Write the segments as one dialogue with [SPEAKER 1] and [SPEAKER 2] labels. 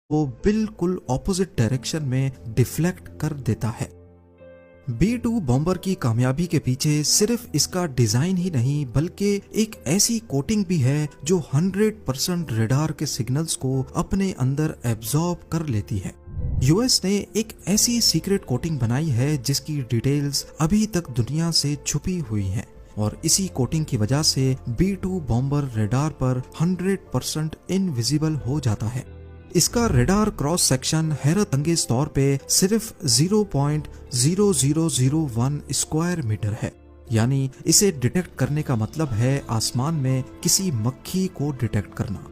[SPEAKER 1] को बिल्कुल opposite direction में डिफ्लेक्ट कर देता है। B-2 बॉम्बर की कामयाबी के पीछे सिर्फ इसका डिजाइन ही नहीं बल्कि एक ऐसी कोटिंग भी है जो 100% रेडार के सिग्नल्स को अपने अंदर एब्जॉर्ब कर लेती है। यूएस ने एक ऐसी सीक्रेट कोटिंग बनाई है जिसकी डिटेल्स अभी तक दुनिया से छुपी हुई हैं और इसी कोटिंग की वजह से B-2 बॉम्बर रेडार पर 100% इनविजिबल हो जाता है। इसका रेडार क्रॉस सेक्शन हैरत अंगेज तौर पे सिर्फ 0.0001 स्क्वायर मीटर है, यानी इसे डिटेक्ट करने का मतलब है आसमान में किसी मक्खी को डिटेक्ट करना।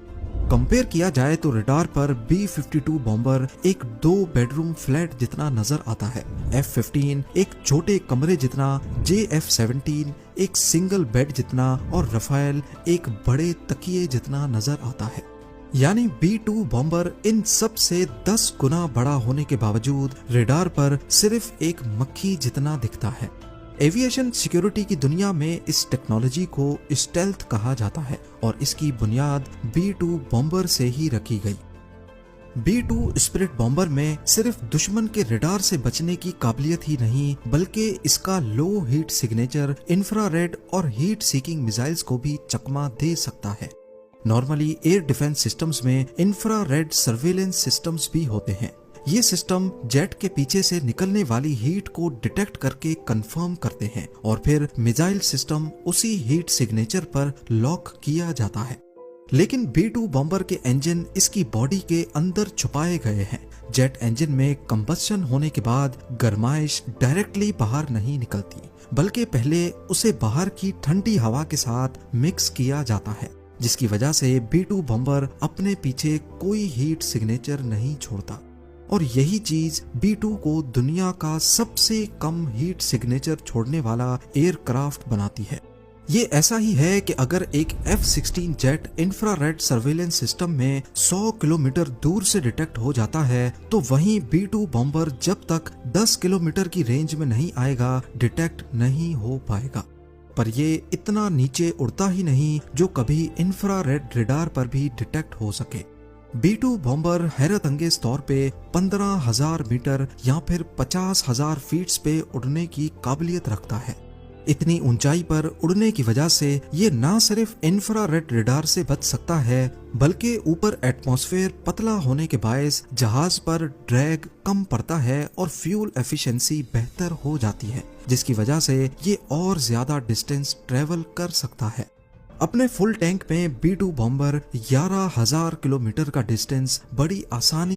[SPEAKER 1] कंपेयर किया जाए तो रेडार पर B-52 बॉम्बर एक 2 बेडरूम फ्लैट जितना नजर आता है, F-15 एक छोटे कमरे जितना, JF-17 एक सिंगल बेड जितना और रफाएल एक बड़े तकिए जितना नजर आता है। यानी B-2 बॉम्बर इन सब से 10 गुना बड़ा होने के बावजूद रेडार पर सिर्फ एक मक्खी जितना दिखता है। एविएशन सिक्योरिटी की दुनिया में इस टेक्नोलॉजी को स्टेल्थ कहा जाता है और इसकी बुनियाद B-2 बॉम्बर से ही रखी गई। B-2 स्पिरिट बॉम्बर में सिर्फ दुश्मन के रेडार से बचने की काबिलियत ही नहीं बल्कि इसका लो हीट सिग्नेचर इंफ्रारेड और हीट सीकिंग मिसाइल्स को भी चकमा दे सकता है। नॉर्मली एयर डिफेंस सिस्टम्स में इंफ्रारेड सर्वेलेंस सिस्टम्स भी होते हैं। ये सिस्टम जेट के पीछे से निकलने वाली हीट को डिटेक्ट करके कंफर्म करते हैं और फिर मिसाइल सिस्टम उसी हीट सिग्नेचर पर लॉक किया जाता है। लेकिन B-2 बॉम्बर के इंजन इसकी बॉडी के अंदर छुपाए गए हैं। जेट इंजन में कंबस्शन होने के बाद गर्माइश डायरेक्टली बाहर नहीं निकलती बल्कि पहले उसे बाहर की ठंडी हवा के साथ मिक्स किया जाता है, जिसकी वजह से B-2 बॉम्बर अपने पीछे कोई हीट सिग्नेचर नहीं छोड़ता और यही चीज B-2 को दुनिया का सबसे कम हीट सिग्नेचर छोड़ने वाला एयरक्राफ्ट बनाती है। ये ऐसा ही है कि अगर एक F-16 jet infrared surveillance system में 100 किलोमीटर दूर से डिटेक्ट हो जाता है तो वहीं B-2 बॉम्बर जब तक 10 किलोमीटर की रेंज में नहीं आएगा डिटेक्ट नहीं हो पाएगा। पर ये इतना नीचे उड़ता ही नहीं जो कभी इंफ्रारेड रेडार पर भी डिटेक्ट हो सके। B-2 बॉम्बर हैरत अंगेज तौर पे 15,000 मीटर या फिर 50,000 फीट पे उड़ने की काबिलियत रखता है। इतनी ऊंचाई पर उड़ने की वजह से ये ना सिर्फ इंफ्रारेड रेडार से बच सकता है बल्कि ऊपर एटमॉस्फेयर पतला होने के बायस जहाज पर ड्रैग कम पड़ता है और फ्यूल एफिशिएंसी बेहतर हो जाती है, जिसकी वजह से ये और ज्यादा डिस्टेंस ट्रेवल कर सकता है। अपने फुल टैंक में B-2 बॉम्बर 11,000 किलोमीटर का डिस्टेंस बड़ी आसानी